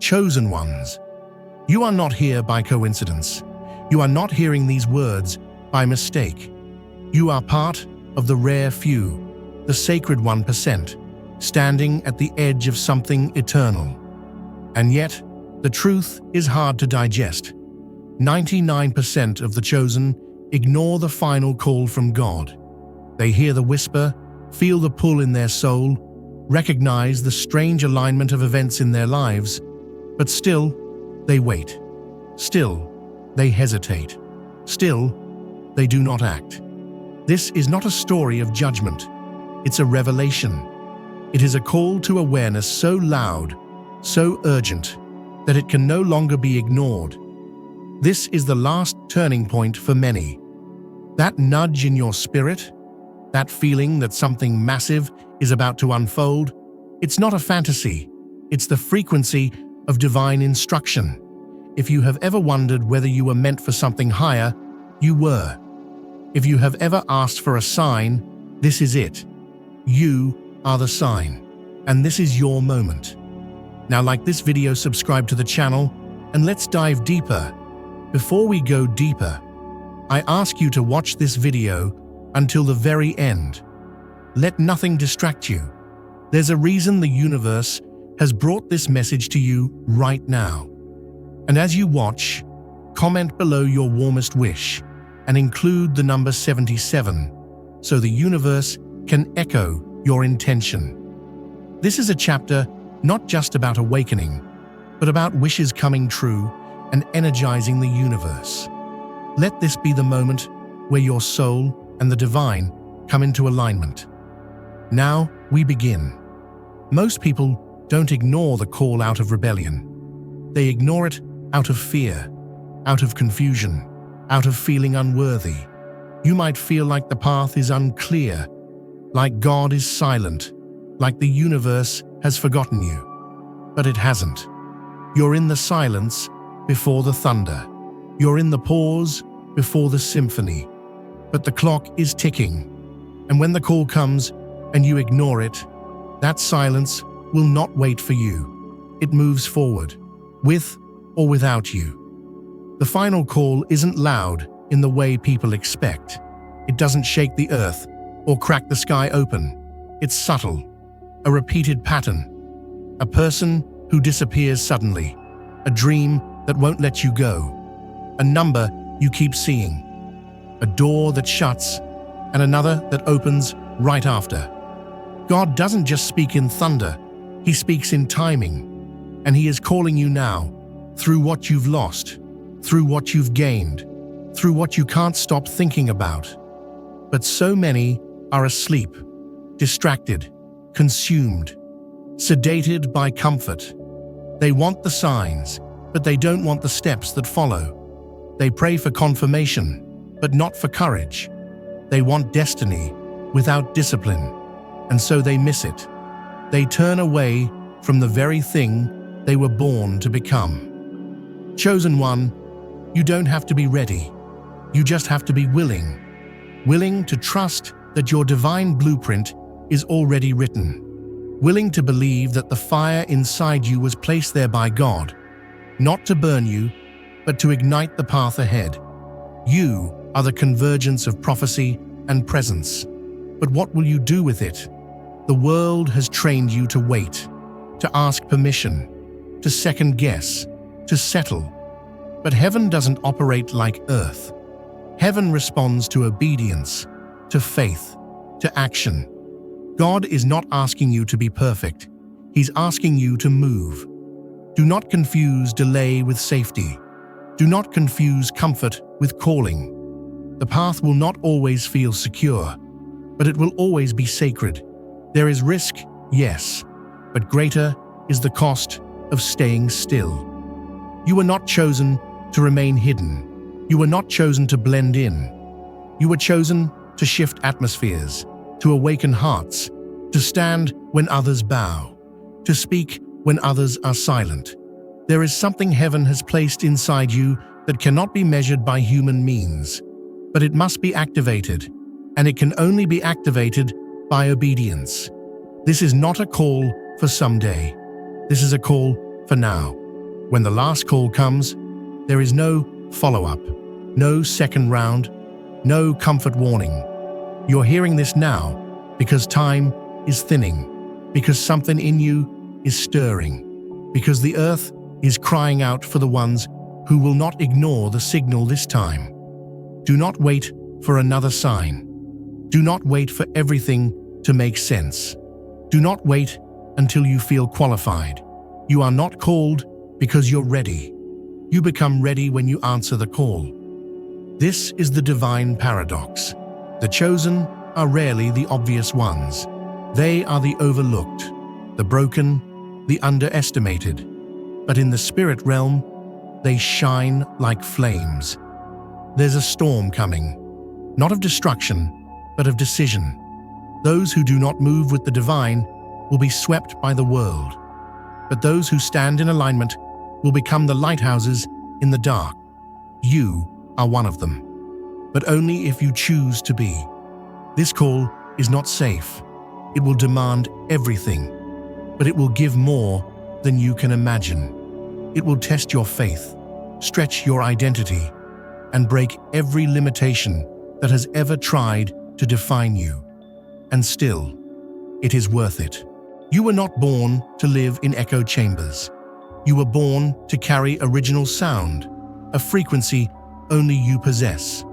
chosen ones. You are not here by coincidence. You are not hearing these words by mistake. You are part of the rare few, the sacred 1%, standing at the edge of something eternal. And yet, the truth is hard to digest. 99% of the chosen ignore the final call from God. They hear the whisper, feel the pull in their soul, recognize the strange alignment of events in their lives, but still, they wait. Still, they hesitate. Still, they do not act. This is not a story of judgment. It's a revelation. It is a call to awareness so loud, so urgent, that it can no longer be ignored. This is the last turning point for many. That nudge in your spirit, that feeling that something massive is about to unfold, it's not a fantasy. It's the frequency of divine instruction. If you have ever wondered whether you were meant for something higher, you were. If you have ever asked for a sign, this is it. You are the sign, and this is your moment. Now, like this video, subscribe to the channel, and let's dive deeper. Before we go deeper, I ask you to watch this video until the very end. Let nothing distract you. There's a reason the universe has brought this message to you right now. And as you watch, comment below your warmest wish and include the number 77 so the universe can echo your intention. This is a chapter not just about awakening, but about wishes coming true and energizing the universe. Let this be the moment where your soul and the divine come into alignment. Now we begin. Most people don't ignore the call out of rebellion. They ignore it out of fear, out of confusion, out of feeling unworthy. You might feel like the path is unclear, like God is silent, like the universe has forgotten you. But it hasn't. You're in the silence before the thunder. You're in the pause before the symphony. But the clock is ticking. And when the call comes and you ignore it, that silence will not wait for you. It moves forward, with or without you. The final call isn't loud in the way people expect. It doesn't shake the earth or crack the sky open. It's subtle, a repeated pattern, a person who disappears suddenly, a dream that won't let you go, a number you keep seeing, a door that shuts, and another that opens right after. God doesn't just speak in thunder, He speaks in timing, and He is calling you now, through what you've lost, through what you've gained, through what you can't stop thinking about. But so many are asleep, distracted, consumed, sedated by comfort. They want the signs, but they don't want the steps that follow. They pray for confirmation, but not for courage. They want destiny without discipline, and so they miss it. They turn away from the very thing they were born to become. Chosen one, you don't have to be ready. You just have to be willing. Willing to trust that your divine blueprint is already written. Willing to believe that the fire inside you was placed there by God, not to burn you, but to ignite the path ahead. You are the convergence of prophecy and presence. But what will you do with it? The world has trained you to wait, to ask permission, to second guess, to settle. But heaven doesn't operate like earth. Heaven responds to obedience, to faith, to action. God is not asking you to be perfect. He's asking you to move. Do not confuse delay with safety. Do not confuse comfort with calling. The path will not always feel secure, but it will always be sacred. There is risk, yes, but greater is the cost of staying still. You were not chosen to remain hidden. You were not chosen to blend in. You were chosen to shift atmospheres, to awaken hearts, to stand when others bow, to speak when others are silent. There is something heaven has placed inside you that cannot be measured by human means, but it must be activated, and it can only be activated by obedience. This is not a call for someday. This is a call for now. When the last call comes, there is no follow-up, no second round, no comfort warning. You're hearing this now because time is thinning, because something in you is stirring, because the earth is crying out for the ones who will not ignore the signal this time. Do not wait for another sign. Do not wait for everything to make sense. Do not wait until you feel qualified. You are not called because you're ready. You become ready when you answer the call. This is the divine paradox. The chosen are rarely the obvious ones. They are the overlooked, the broken, the underestimated. But in the spirit realm, they shine like flames. There's a storm coming, not of destruction, but of decision. Those who do not move with the divine will be swept by the world. But those who stand in alignment will become the lighthouses in the dark. You are one of them, but only if you choose to be. This call is not safe. It will demand everything, but it will give more than you can imagine. It will test your faith, stretch your identity, and break every limitation that has ever tried to define you. And still, it is worth it. You were not born to live in echo chambers. You were born to carry original sound, a frequency only you possess.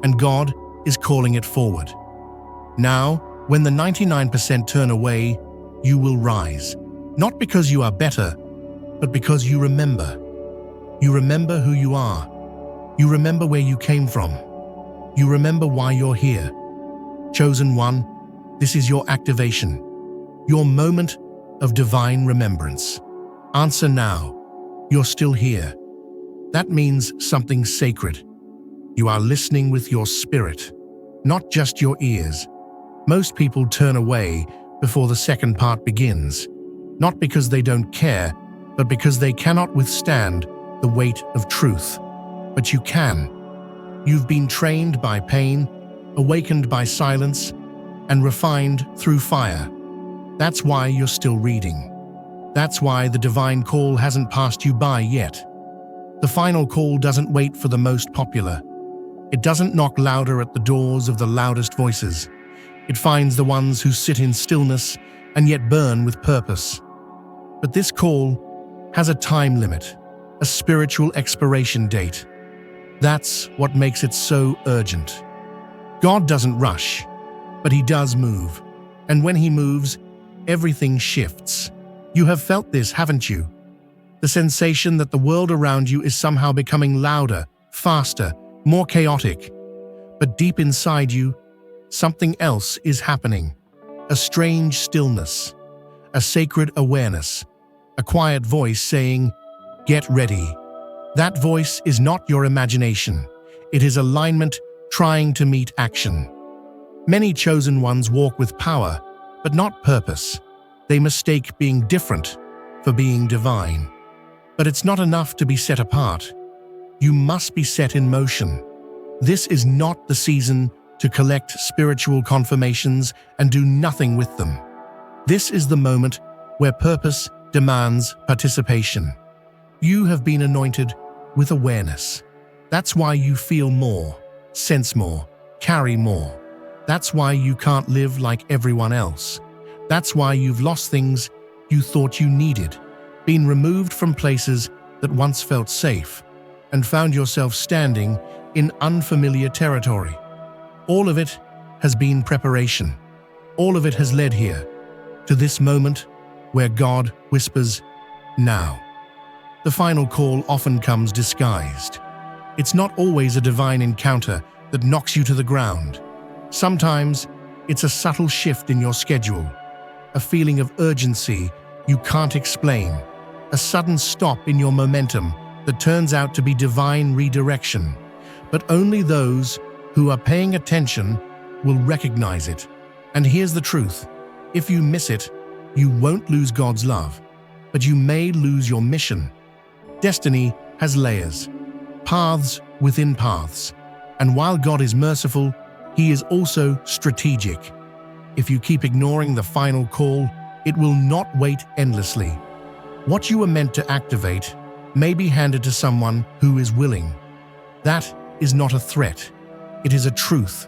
And God is calling it forward. Now, when the 99% turn away, you will rise. Not because you are better, but because you remember. You remember who you are. You remember where you came from. You remember why you're here. Chosen one, this is your activation, your moment of divine remembrance. Answer now. You're still here. That means something sacred. You are listening with your spirit, not just your ears. Most people turn away before the second part begins, not because they don't care, but because they cannot withstand the weight of truth. But you can. You've been trained by pain, awakened by silence, and refined through fire. That's why you're still reading. That's why the divine call hasn't passed you by yet. The final call doesn't wait for the most popular. It doesn't knock louder at the doors of the loudest voices. It finds the ones who sit in stillness and yet burn with purpose. But this call has a time limit, a spiritual expiration date. That's what makes it so urgent. God doesn't rush, but He does move. And when He moves, everything shifts. You have felt this, haven't you? The sensation that the world around you is somehow becoming louder, faster, more chaotic. But deep inside you, something else is happening. A strange stillness, a sacred awareness, a quiet voice saying, "Get ready." That voice is not your imagination. It is alignment trying to meet action. Many chosen ones walk with power, but not purpose. They mistake being different for being divine. But it's not enough to be set apart. You must be set in motion. This is not the season to collect spiritual confirmations and do nothing with them. This is the moment where purpose demands participation. You have been anointed with awareness. That's why you feel more, sense more, carry more. That's why you can't live like everyone else. That's why you've lost things you thought you needed, been removed from places that once felt safe, and found yourself standing in unfamiliar territory. All of it has been preparation. All of it has led here, to this moment where God whispers, "Now." The final call often comes disguised. It's not always a divine encounter that knocks you to the ground. Sometimes it's a subtle shift in your schedule, a feeling of urgency you can't explain, a sudden stop in your momentum that turns out to be divine redirection. But only those who are paying attention will recognize it. And here's the truth. If you miss it, you won't lose God's love, but you may lose your mission. Destiny has layers, paths within paths. And while God is merciful, He is also strategic. If you keep ignoring the final call, it will not wait endlessly. What you were meant to activate may be handed to someone who is willing. That is not a threat. It is a truth,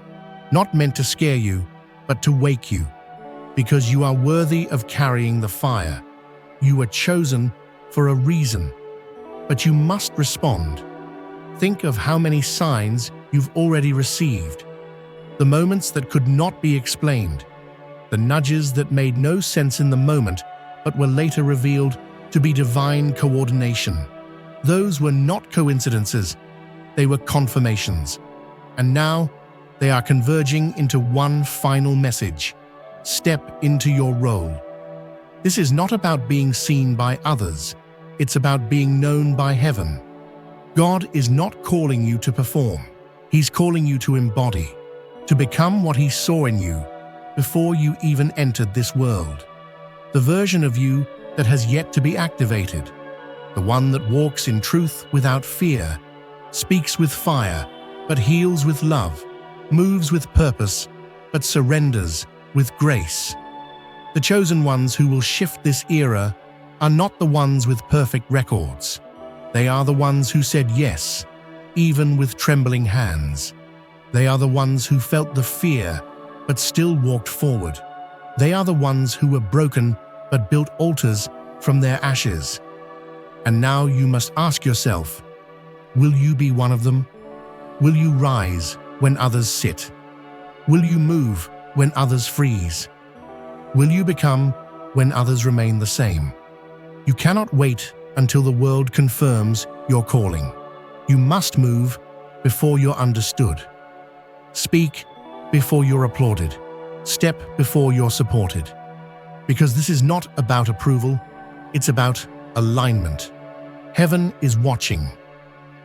not meant to scare you, but to wake you. Because you are worthy of carrying the fire. You were chosen for a reason. But you must respond. Think of how many signs you've already received. The moments that could not be explained. The nudges that made no sense in the moment, but were later revealed to be divine coordination. Those were not coincidences, they were confirmations. And now, they are converging into one final message. Step into your role. This is not about being seen by others, it's about being known by heaven. God is not calling you to perform, He's calling you to embody, to become what He saw in you before you even entered this world. The version of you that has yet to be activated, the one that walks in truth without fear, speaks with fire, but heals with love, moves with purpose, but surrenders with grace. The chosen ones who will shift this era are not the ones with perfect records. They are the ones who said yes, even with trembling hands. They are the ones who felt the fear, but still walked forward. They are the ones who were broken, but built altars from their ashes. And now you must ask yourself, will you be one of them? Will you rise when others sit? Will you move when others freeze? Will you become when others remain the same? You cannot wait until the world confirms your calling. You must move before you're understood. Speak before you're applauded. Step before you're supported. Because this is not about approval, it's about alignment. Heaven is watching,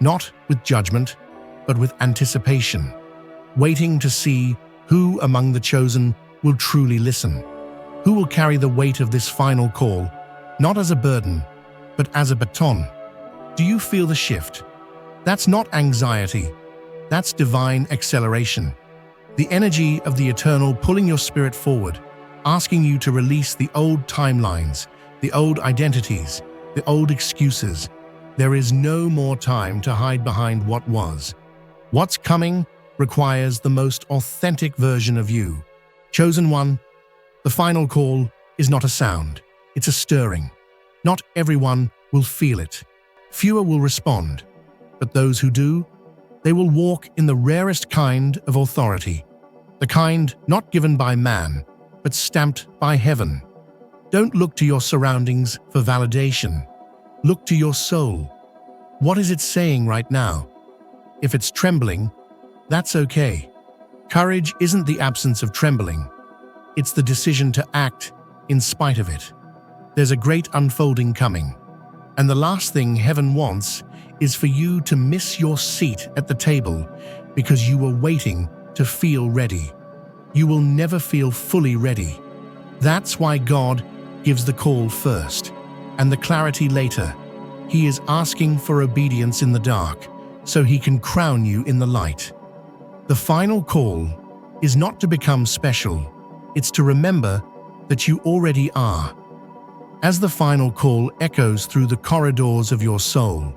not with judgment, but with anticipation, waiting to see who among the chosen will truly listen, who will carry the weight of this final call, not as a burden, but as a baton. Do you feel the shift? That's not anxiety, that's divine acceleration. The energy of the eternal pulling your spirit forward, asking you to release the old timelines, the old identities, the old excuses. There is no more time to hide behind what was. What's coming requires the most authentic version of you. Chosen one, the final call is not a sound, it's a stirring. Not everyone will feel it. Fewer will respond, but those who do, they will walk in the rarest kind of authority, the kind not given by man, but stamped by heaven. Don't look to your surroundings for validation. Look to your soul. What is it saying right now? If it's trembling, that's okay. Courage isn't the absence of trembling. It's the decision to act in spite of it. There's a great unfolding coming. And the last thing heaven wants is for you to miss your seat at the table because you were waiting to feel ready. You will never feel fully ready. That's why God gives the call first and the clarity later. He is asking for obedience in the dark so He can crown you in the light. The final call is not to become special, it's to remember that you already are. As the final call echoes through the corridors of your soul,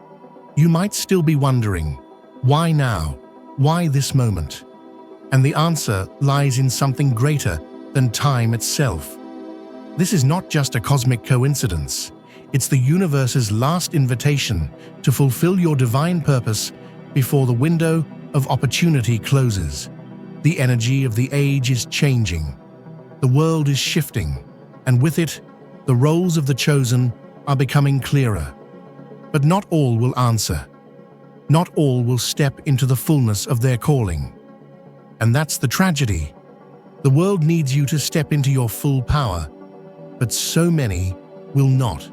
you might still be wondering, why now? Why this moment? And the answer lies in something greater than time itself. This is not just a cosmic coincidence. It's the universe's last invitation to fulfill your divine purpose before the window of opportunity closes. The energy of the age is changing. The world is shifting, and with it, the roles of the chosen are becoming clearer. But not all will answer. Not all will step into the fullness of their calling. And that's the tragedy. The world needs you to step into your full power, but so many will not.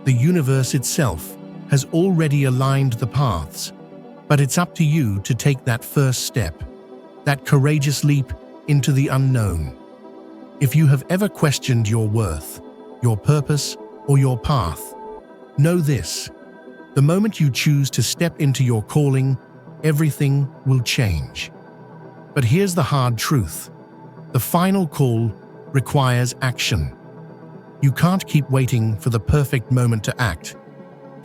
The universe itself has already aligned the paths, but it's up to you to take that first step, that courageous leap into the unknown. If you have ever questioned your worth, your purpose, or your path, know this: the moment you choose to step into your calling, everything will change. But here's the hard truth: the final call requires action. You can't keep waiting for the perfect moment to act.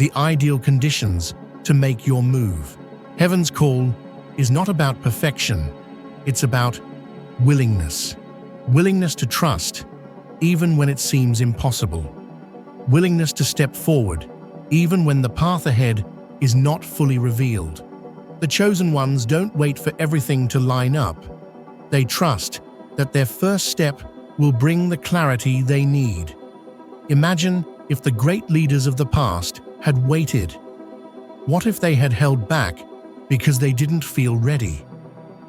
the ideal conditions to make your move. Heaven's call is not about perfection, it's about willingness. Willingness to trust, even when it seems impossible. Willingness to step forward, even when the path ahead is not fully revealed. The chosen ones don't wait for everything to line up. They trust that their first step will bring the clarity they need. Imagine if the great leaders of the past had waited. What if they had held back because they didn't feel ready?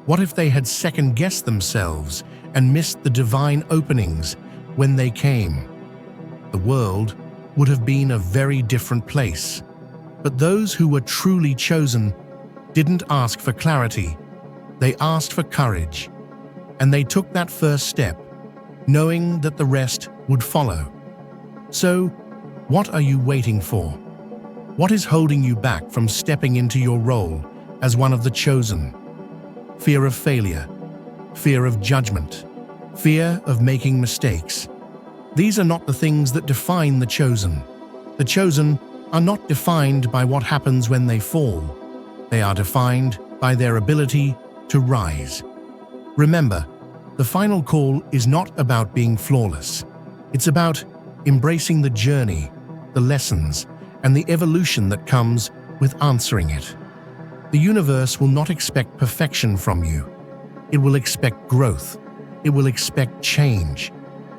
What if they had second-guessed themselves and missed the divine openings when they came? The world would have been a very different place. But those who were truly chosen didn't ask for clarity. They asked for courage. And they took that first step, knowing that the rest would follow. So, what are you waiting for? What is holding you back from stepping into your role as one of the chosen? Fear of failure, fear of judgment, fear of making mistakes. These are not the things that define the chosen. The chosen are not defined by what happens when they fall. They are defined by their ability to rise. Remember, the final call is not about being flawless. It's about embracing the journey, the lessons, and the evolution that comes with answering it. The universe will not expect perfection from you. It will expect growth. It will expect change.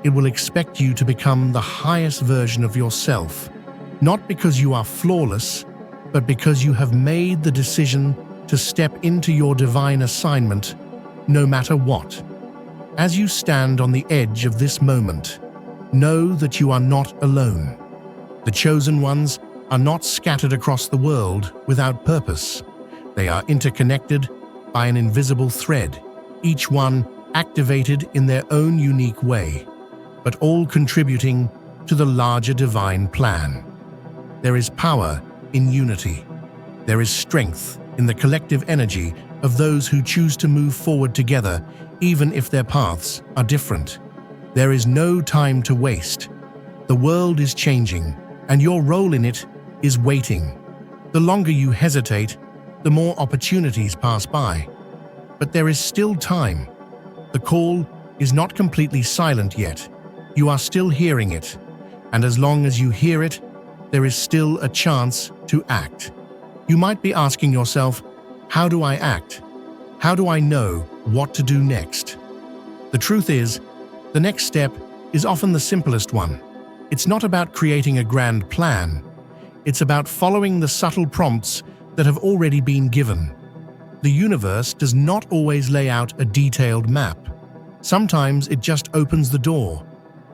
It will expect you to become the highest version of yourself, not because you are flawless, but because you have made the decision to step into your divine assignment, no matter what. As you stand on the edge of this moment, know that you are not alone. The chosen ones are not scattered across the world without purpose. They are interconnected by an invisible thread, each one activated in their own unique way, but all contributing to the larger divine plan. There is power in unity. There is strength in the collective energy of those who choose to move forward together, even if their paths are different. There is no time to waste. The world is changing, and your role in it is waiting. The longer you hesitate, the more opportunities pass by. But there is still time. The call is not completely silent yet. You are still hearing it, and as long as you hear it, there is still a chance to act. You might be asking yourself, how do I act? How do I know what to do next? The truth is, the next step is often the simplest one. It's not about creating a grand plan. It's about following the subtle prompts that have already been given. The universe does not always lay out a detailed map. Sometimes it just opens the door,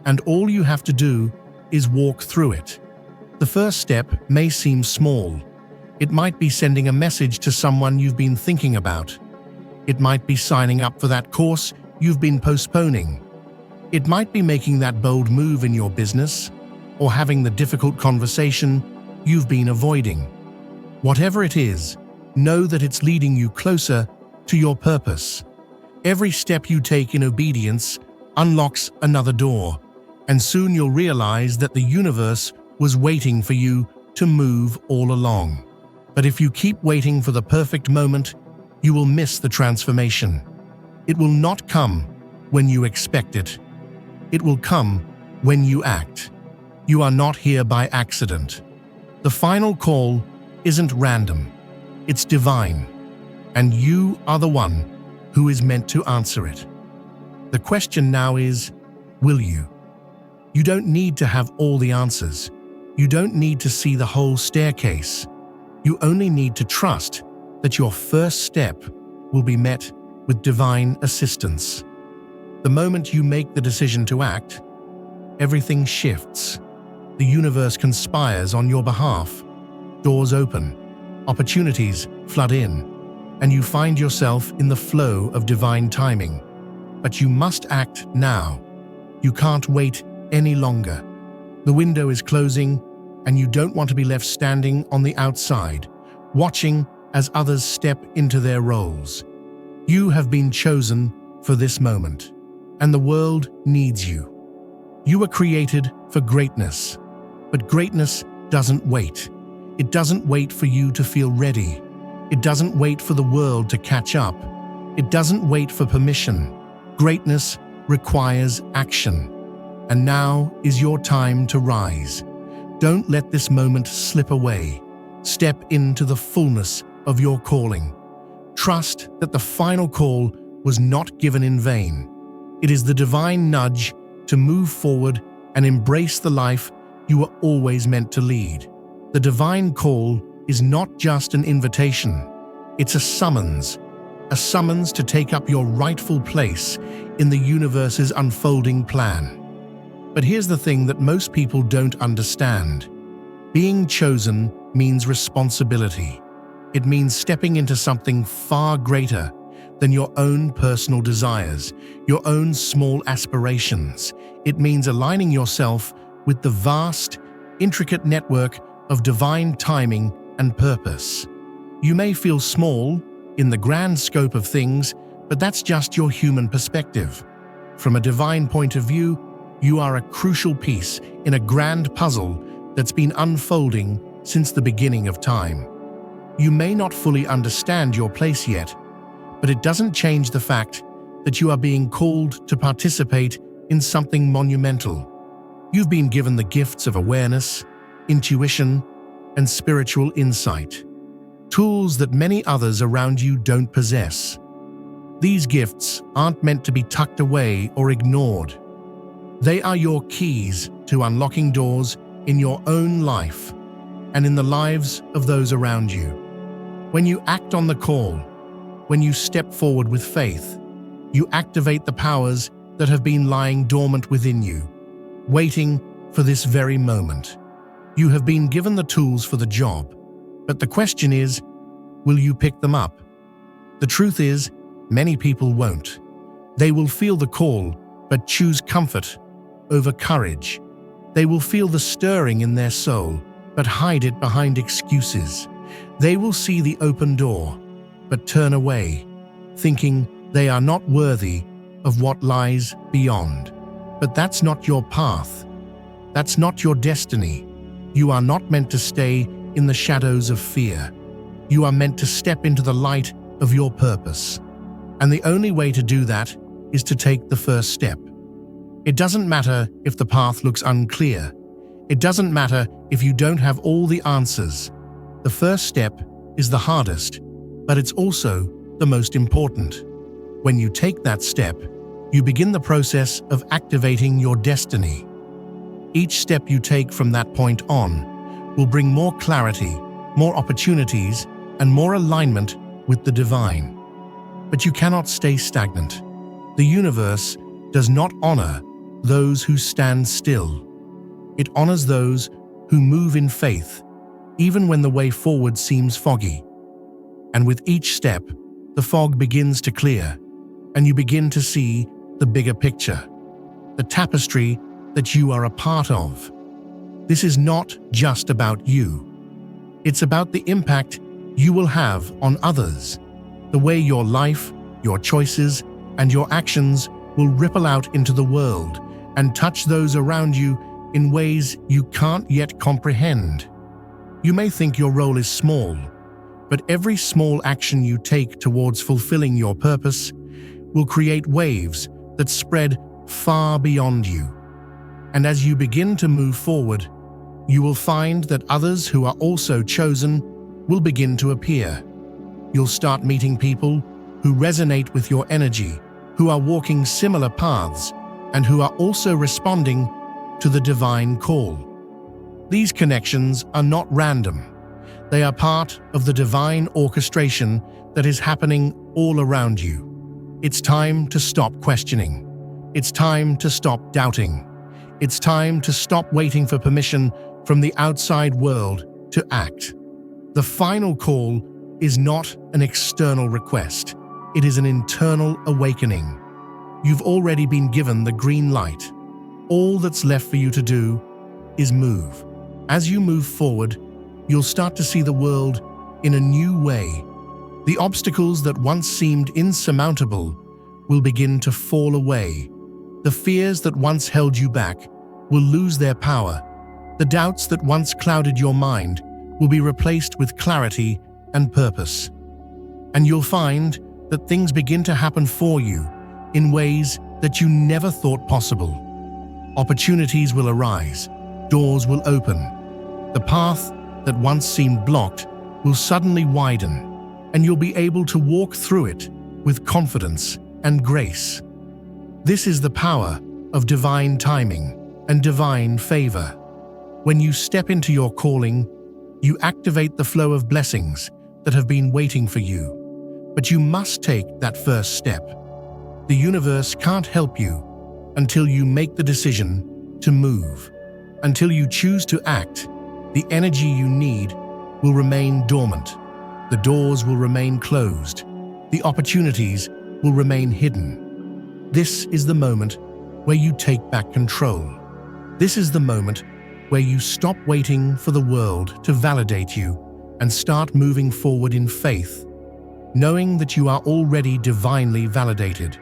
and all you have to do is walk through it. The first step may seem small. It might be sending a message to someone you've been thinking about. It might be signing up for that course you've been postponing. It might be making that bold move in your business, or having the difficult conversation you've been avoiding. Whatever it is, know that it's leading you closer to your purpose. Every step you take in obedience unlocks another door, and soon you'll realize that the universe was waiting for you to move all along. But if you keep waiting for the perfect moment, you will miss the transformation. It will not come when you expect it. It will come when you act. You are not here by accident. The final call isn't random. It's divine. And you are the one who is meant to answer it. The question now is, will you? You don't need to have all the answers. You don't need to see the whole staircase. You only need to trust that your first step will be met with divine assistance. The moment you make the decision to act, everything shifts. The universe conspires on your behalf. Doors open, opportunities flood in, and you find yourself in the flow of divine timing. But you must act now. You can't wait any longer. The window is closing, and you don't want to be left standing on the outside, watching as others step into their roles. You have been chosen for this moment, and the world needs you. You were created for greatness, but greatness doesn't wait. It doesn't wait for you to feel ready. It doesn't wait for the world to catch up. It doesn't wait for permission. Greatness requires action. And now is your time to rise. Don't let this moment slip away. Step into the fullness of your calling. Trust that the final call was not given in vain. It is the divine nudge to move forward and embrace the life you were always meant to lead. The divine call is not just an invitation. It's a summons to take up your rightful place in the universe's unfolding plan. But here's the thing that most people don't understand. Being chosen means responsibility. It means stepping into something far greater than your own personal desires, your own small aspirations. It means aligning yourself with the vast, intricate network of divine timing and purpose. You may feel small in the grand scope of things, but that's just your human perspective. From a divine point of view, you are a crucial piece in a grand puzzle that's been unfolding since the beginning of time. You may not fully understand your place yet, but it doesn't change the fact that you are being called to participate in something monumental. You've been given the gifts of awareness, intuition, and spiritual insight, tools that many others around you don't possess. These gifts aren't meant to be tucked away or ignored. They are your keys to unlocking doors in your own life and in the lives of those around you. When you act on the call, when you step forward with faith, you activate the powers that have been lying dormant within you, waiting for this very moment. You have been given the tools for the job, but the question is, will you pick them up? The truth is, many people won't. They will feel the call, but choose comfort over courage. They will feel the stirring in their soul, but hide it behind excuses. They will see the open door, but turn away, thinking they are not worthy of what lies beyond. But that's not your path. That's not your destiny. You are not meant to stay in the shadows of fear. You are meant to step into the light of your purpose. And the only way to do that is to take the first step. It doesn't matter if the path looks unclear. It doesn't matter if you don't have all the answers. The first step is the hardest, but it's also the most important. When you take that step, you begin the process of activating your destiny. Each step you take from that point on will bring more clarity, more opportunities, and more alignment with the divine. But you cannot stay stagnant. The universe does not honor those who stand still. It honors those who move in faith, even when the way forward seems foggy. And with each step, the fog begins to clear, and you begin to see the bigger picture, the tapestry that you are a part of. This is not just about you. It's about the impact you will have on others, the way your life, your choices, and your actions will ripple out into the world and touch those around you in ways you can't yet comprehend. You may think your role is small, but every small action you take towards fulfilling your purpose will create waves that spread far beyond you. And as you begin to move forward, you will find that others who are also chosen will begin to appear. You'll start meeting people who resonate with your energy, who are walking similar paths, and who are also responding to the divine call. These connections are not random. They are part of the divine orchestration that is happening all around you. It's time to stop questioning. It's time to stop doubting. It's time to stop waiting for permission from the outside world to act. The final call is not an external request. It is an internal awakening. You've already been given the green light. All that's left for you to do is move. As you move forward, you'll start to see the world in a new way. The obstacles that once seemed insurmountable will begin to fall away. The fears that once held you back will lose their power. The doubts that once clouded your mind will be replaced with clarity and purpose. And you'll find that things begin to happen for you in ways that you never thought possible. Opportunities will arise, doors will open. The path that once seemed blocked will suddenly widen, and you'll be able to walk through it with confidence and grace. This is the power of divine timing and divine favor. When you step into your calling, you activate the flow of blessings that have been waiting for you. But you must take that first step. The universe can't help you until you make the decision to move. Until you choose to act, the energy you need will remain dormant. The doors will remain closed. The opportunities will remain hidden. This is the moment where you take back control. This is the moment where you stop waiting for the world to validate you and start moving forward in faith, knowing that you are already divinely validated.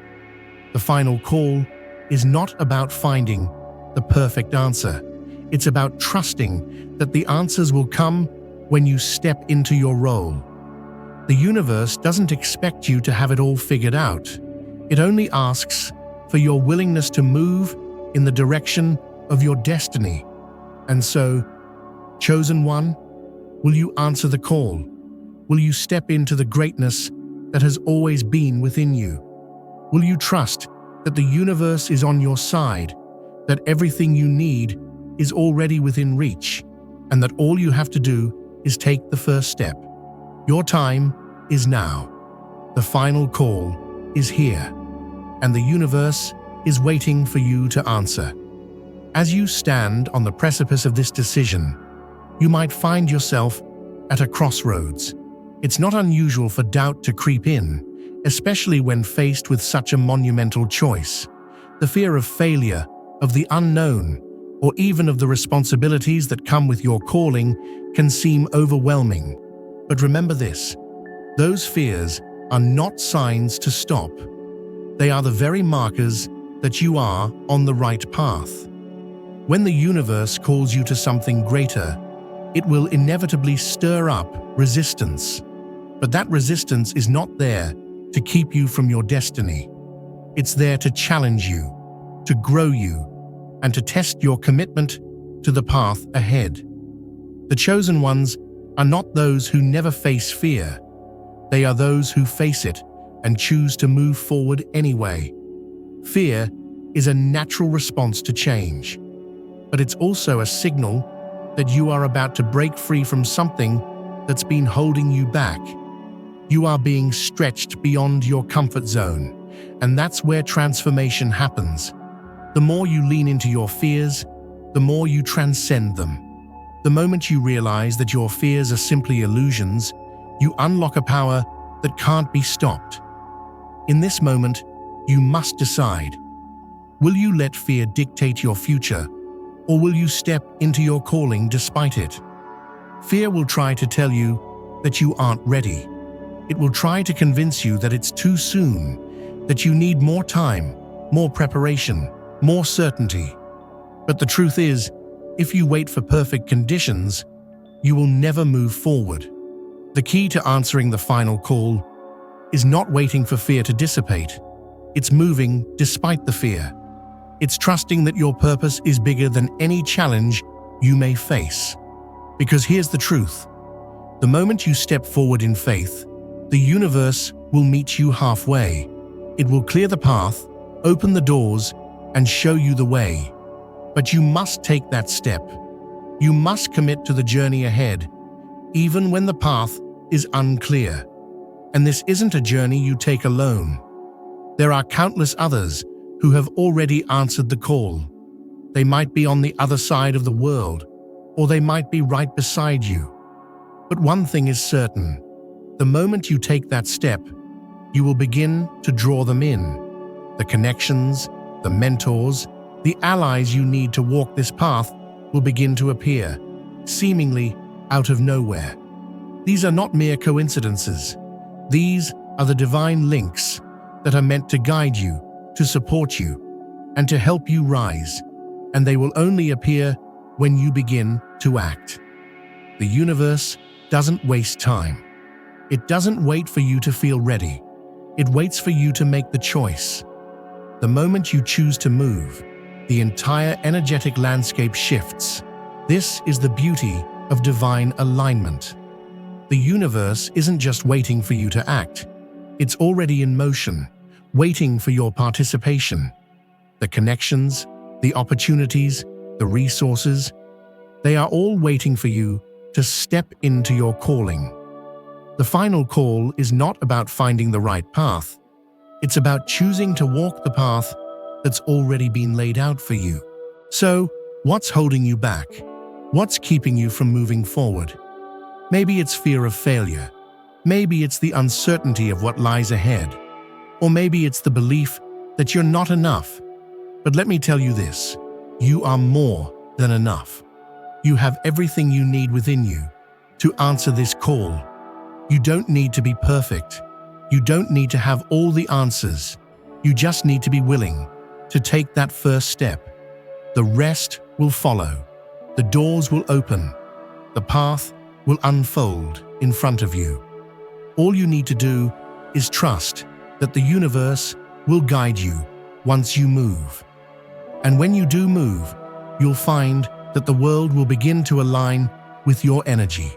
The final call is not about finding the perfect answer. It's about trusting that the answers will come when you step into your role. The universe doesn't expect you to have it all figured out. It only asks for your willingness to move in the direction of your destiny. And so, chosen one, will you answer the call? Will you step into the greatness that has always been within you? Will you trust that the universe is on your side, that everything you need is already within reach, and that all you have to do is take the first step? Your time is now. The final call is here, and the universe is waiting for you to answer. As you stand on the precipice of this decision, you might find yourself at a crossroads. It's not unusual for doubt to creep in, especially when faced with such a monumental choice. The fear of failure, of the unknown, or even of the responsibilities that come with your calling can seem overwhelming. But remember this: those fears are not signs to stop. They are the very markers that you are on the right path. When the universe calls you to something greater, it will inevitably stir up resistance. But that resistance is not there to keep you from your destiny. It's there to challenge you, to grow you, and to test your commitment to the path ahead. The chosen ones are not those who never face fear. They are those who face it and choose to move forward anyway. Fear is a natural response to change, but it's also a signal that you are about to break free from something that's been holding you back. You are being stretched beyond your comfort zone, and that's where transformation happens. The more you lean into your fears, the more you transcend them. The moment you realize that your fears are simply illusions, you unlock a power that can't be stopped. In this moment, you must decide: will you let fear dictate your future, or will you step into your calling despite it? Fear will try to tell you that you aren't ready. It will try to convince you that it's too soon, that you need more time, more preparation, more certainty. But the truth is, if you wait for perfect conditions, you will never move forward. The key to answering the final call is not waiting for fear to dissipate. It's moving despite the fear. It's trusting that your purpose is bigger than any challenge you may face. Because here's the truth: the moment you step forward in faith, the universe will meet you halfway. It will clear the path, open the doors, and show you the way. But you must take that step. You must commit to the journey ahead, even when the path is unclear. And this isn't a journey you take alone. There are countless others who have already answered the call. They might be on the other side of the world, or they might be right beside you. But one thing is certain: the moment you take that step, you will begin to draw them in. The connections, the mentors, the allies you need to walk this path will begin to appear, seemingly out of nowhere. These are not mere coincidences. These are the divine links that are meant to guide you, to support you, and to help you rise. And they will only appear when you begin to act. The universe doesn't waste time. It doesn't wait for you to feel ready. It waits for you to make the choice. The moment you choose to move, the entire energetic landscape shifts. This is the beauty of divine alignment. The universe isn't just waiting for you to act. It's already in motion, waiting for your participation. The connections, the opportunities, the resources, they are all waiting for you to step into your calling. The final call is not about finding the right path. It's about choosing to walk the path that's already been laid out for you. So, what's holding you back? What's keeping you from moving forward? Maybe it's fear of failure. Maybe it's the uncertainty of what lies ahead. Or maybe it's the belief that you're not enough. But let me tell you this, you are more than enough. You have everything you need within you to answer this call. You don't need to be perfect. You don't need to have all the answers. You just need to be willing to take that first step. The rest will follow. The doors will open. The path will unfold in front of you. All you need to do is trust that the universe will guide you once you move. And when you do move, you'll find that the world will begin to align with your energy.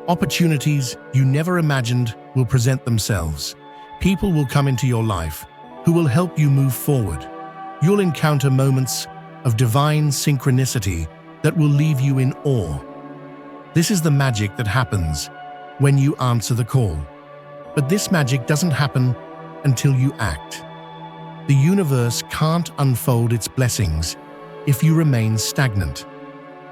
Opportunities you never imagined will present themselves. People will come into your life who will help you move forward. You'll encounter moments of divine synchronicity that will leave you in awe. This is the magic that happens when you answer the call. But this magic doesn't happen until you act. The universe can't unfold its blessings if you remain stagnant.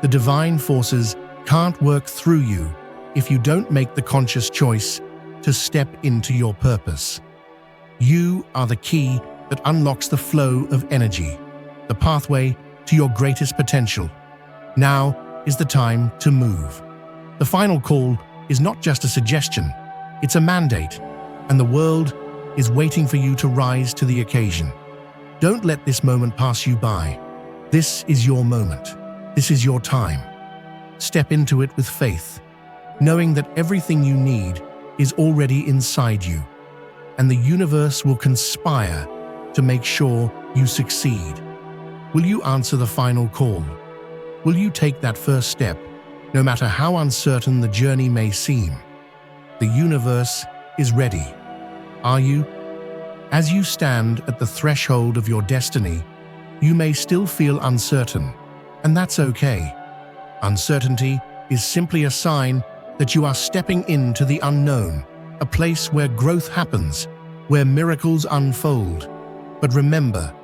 The divine forces can't work through you if you don't make the conscious choice to step into your purpose. You are the key that unlocks the flow of energy, the pathway to your greatest potential. Now is the time to move. The final call is not just a suggestion, it's a mandate, and the world is waiting for you to rise to the occasion. Don't let this moment pass you by. This is your moment. This is your time. Step into it with faith, knowing that everything you need is already inside you, and the universe will conspire to make sure you succeed. Will you answer the final call? Will you take that first step, no matter how uncertain the journey may seem? The universe is ready. Are you? As you stand at the threshold of your destiny, you may still feel uncertain, and that's okay. Uncertainty is simply a sign that you are stepping into the unknown, a place where growth happens, where miracles unfold. But remember,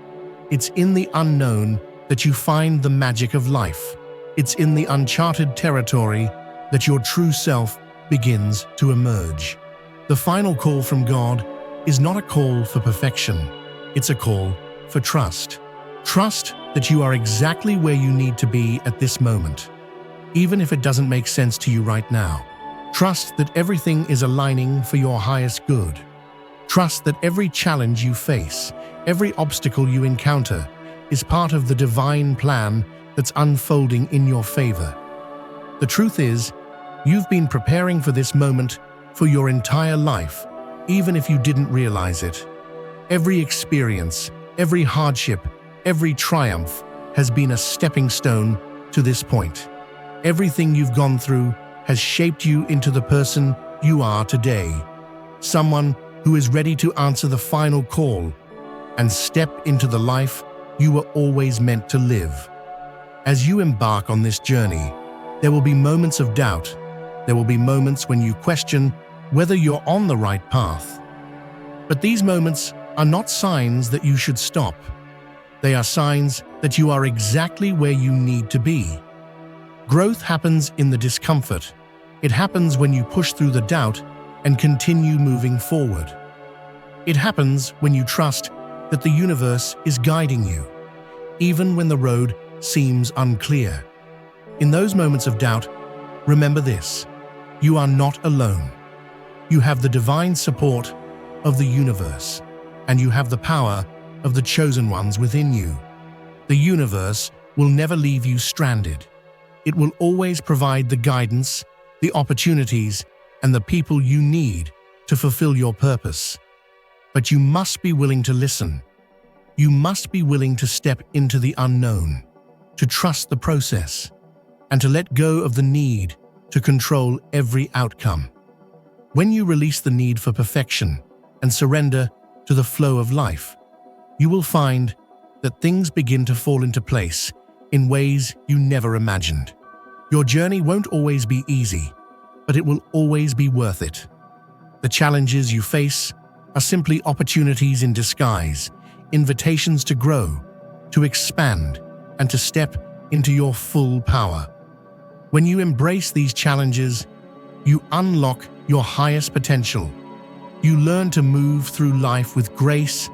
it's in the unknown that you find the magic of life. It's in the uncharted territory that your true self begins to emerge. The final call from God is not a call for perfection. It's a call for trust. Trust that you are exactly where you need to be at this moment, even if it doesn't make sense to you right now. Trust that everything is aligning for your highest good. Trust that every challenge you face, every obstacle you encounter, is part of the divine plan that's unfolding in your favor. The truth is, you've been preparing for this moment for your entire life, even if you didn't realize it. Every experience, every hardship, every triumph has been a stepping stone to this point. Everything you've gone through has shaped you into the person you are today. Someone who is ready to answer the final call and step into the life you were always meant to live. As you embark on this journey, there will be moments of doubt. There will be moments when you question whether you're on the right path. But these moments are not signs that you should stop. They are signs that you are exactly where you need to be. Growth happens in the discomfort. It happens when you push through the doubt and continue moving forward. It happens when you trust that the universe is guiding you, even when the road seems unclear. In those moments of doubt, remember this: you are not alone. You have the divine support of the universe, and you have the power of the chosen ones within you. The universe will never leave you stranded. It will always provide the guidance, the opportunities, and the people you need to fulfill your purpose. But you must be willing to listen. You must be willing to step into the unknown, to trust the process, and to let go of the need to control every outcome. When you release the need for perfection and surrender to the flow of life, you will find that things begin to fall into place in ways you never imagined. Your journey won't always be easy, but it will always be worth it. The challenges you face are simply opportunities in disguise, invitations to grow, to expand, and to step into your full power. When you embrace these challenges, you unlock your highest potential. You learn to move through life with grace,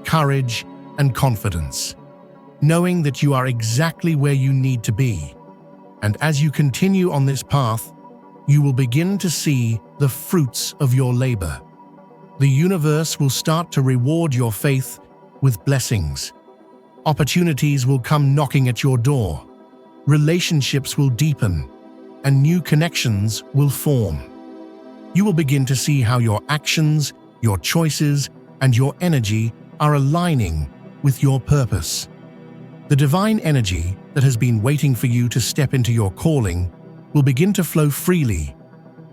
courage, and confidence, knowing that you are exactly where you need to be. And as you continue on this path, you will begin to see the fruits of your labor. The universe will start to reward your faith with blessings. Opportunities will come knocking at your door. Relationships will deepen, and new connections will form. You will begin to see how your actions, your choices, and your energy are aligning with your purpose. The divine energy that has been waiting for you to step into your calling will begin to flow freely,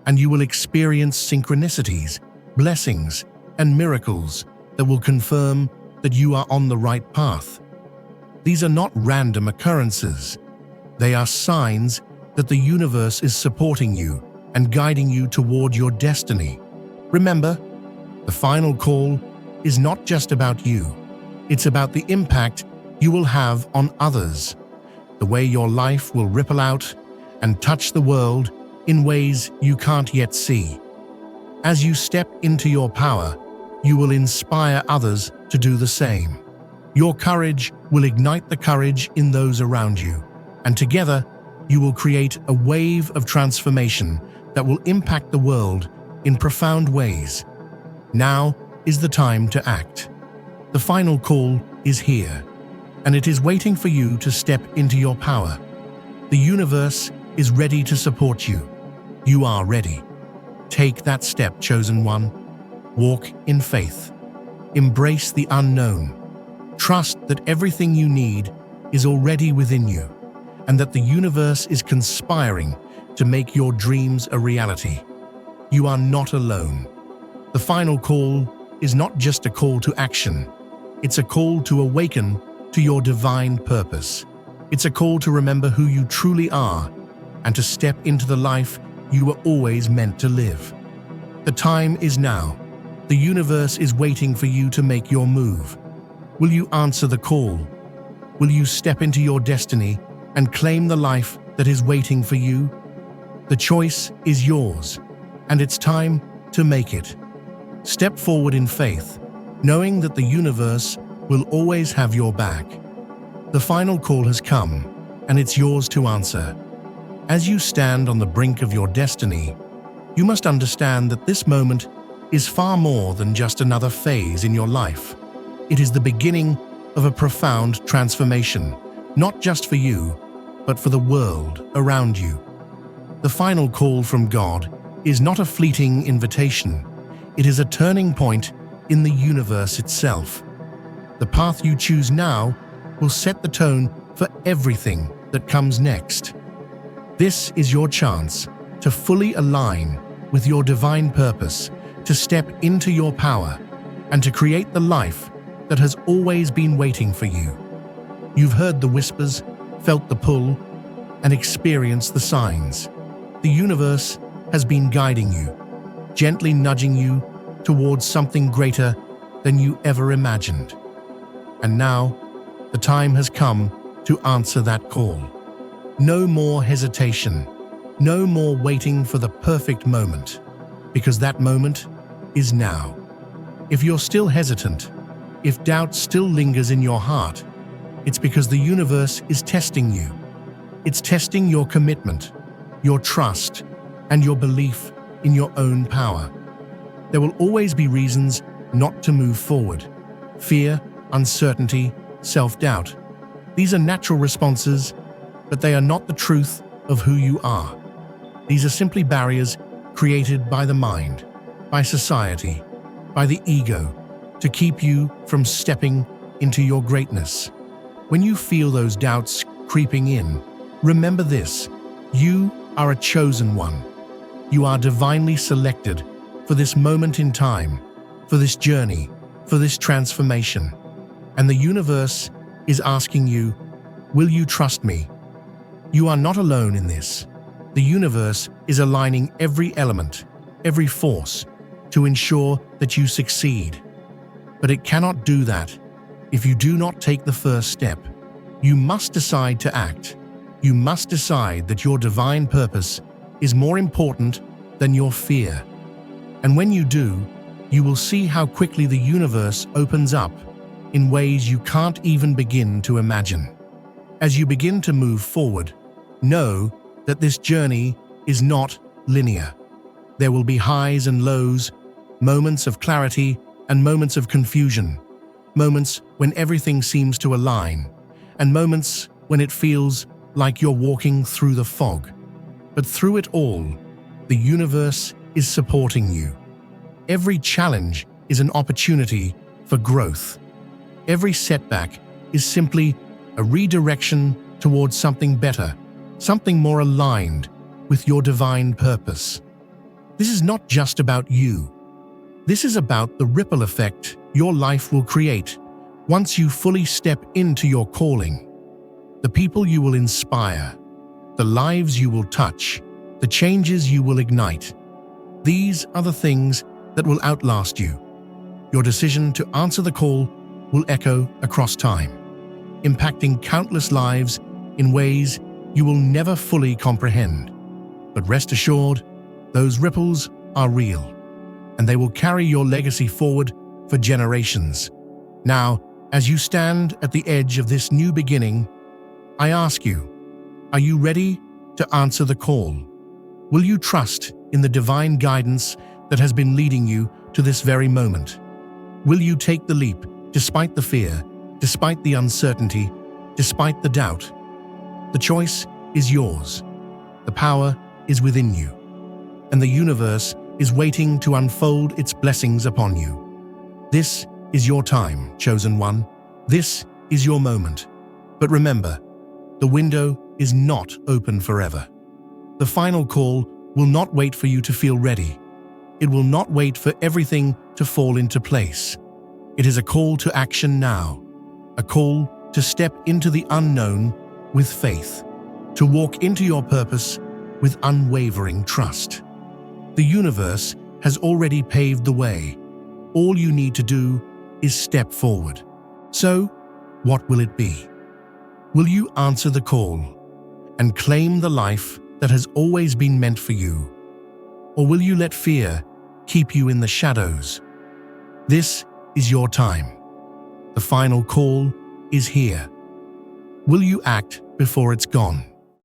and you will experience synchronicities, blessings, and miracles that will confirm that you are on the right path. These are not random occurrences. They are signs that the universe is supporting you and guiding you toward your destiny. Remember, the final call is not just about you. It's about the impact you will have on others, the way your life will ripple out and touch the world in ways you can't yet see. As you step into your power, you will inspire others to do the same. Your courage will ignite the courage in those around you, and together you will create a wave of transformation that will impact the world in profound ways. Now is the time to act. The final call is here, and it is waiting for you to step into your power. The universe is ready to support you. You are ready. Take that step, chosen one. Walk in faith. Embrace the unknown. Trust that everything you need is already within you, and that the universe is conspiring to make your dreams a reality. You are not alone. The final call is not just a call to action. It's a call to awaken to your divine purpose. It's a call to remember who you truly are and to step into the life you were always meant to live. The time is now. The universe is waiting for you to make your move. Will you answer the call? Will you step into your destiny and claim the life that is waiting for you? The choice is yours, and it's time to make it. Step forward in faith, knowing that the universe will always have your back. The final call has come, and it's yours to answer. As you stand on the brink of your destiny, you must understand that this moment is far more than just another phase in your life. It is the beginning of a profound transformation, not just for you, but for the world around you. The final call from God is not a fleeting invitation. It is a turning point in the universe itself. The path you choose now will set the tone for everything that comes next. This is your chance to fully align with your divine purpose, to step into your power, and to create the life that has always been waiting for you. You've heard the whispers, felt the pull, and experienced the signs. The universe has been guiding you, gently nudging you towards something greater than you ever imagined. And now, the time has come to answer that call. No more hesitation, no more waiting for the perfect moment, because that moment is now. If you're still hesitant, if doubt still lingers in your heart, it's because the universe is testing you. It's testing your commitment, your trust, and your belief in your own power. There will always be reasons not to move forward. Fear, uncertainty, self-doubt. These are natural responses, but they are not the truth of who you are. These are simply barriers created by the mind, by society, by the ego, to keep you from stepping into your greatness. When you feel those doubts creeping in, remember this: you are a chosen one. You are divinely selected for this moment in time, for this journey, for this transformation. And the universe is asking you, will you trust me? You are not alone in this. The universe is aligning every element, every force, to ensure that you succeed. But it cannot do that if you do not take the first step. You must decide to act. You must decide that your divine purpose is more important than your fear. And when you do, you will see how quickly the universe opens up in ways you can't even begin to imagine. As you begin to move forward, know that this journey is not linear. There will be highs and lows, moments of clarity and moments of confusion, moments when everything seems to align, and moments when it feels like you're walking through the fog. But through it all, the universe is supporting you. Every challenge is an opportunity for growth. Every setback is simply a redirection towards something better, something more aligned with your divine purpose. This is not just about you. This is about the ripple effect your life will create once you fully step into your calling. The people you will inspire, the lives you will touch, the changes you will ignite. These are the things that will outlast you. Your decision to answer the call will echo across time, impacting countless lives in ways you will never fully comprehend. But rest assured, those ripples are real, and they will carry your legacy forward for generations. Now, as you stand at the edge of this new beginning, I ask you, are you ready to answer the call? Will you trust in the divine guidance that has been leading you to this very moment? Will you take the leap despite the fear, despite the uncertainty, despite the doubt? The choice is yours. The power is within you, and the universe is waiting to unfold its blessings upon you. This is your time, chosen one. This is your moment. But remember, the window is not open forever. The final call will not wait for you to feel ready. It will not wait for everything to fall into place. It is a call to action now, a call to step into the unknown with faith, to walk into your purpose with unwavering trust. The universe has already paved the way. All you need to do is step forward. So, what will it be? Will you answer the call and claim the life that has always been meant for you? Or will you let fear keep you in the shadows? This is your time. The final call is here. Will you act before it's gone?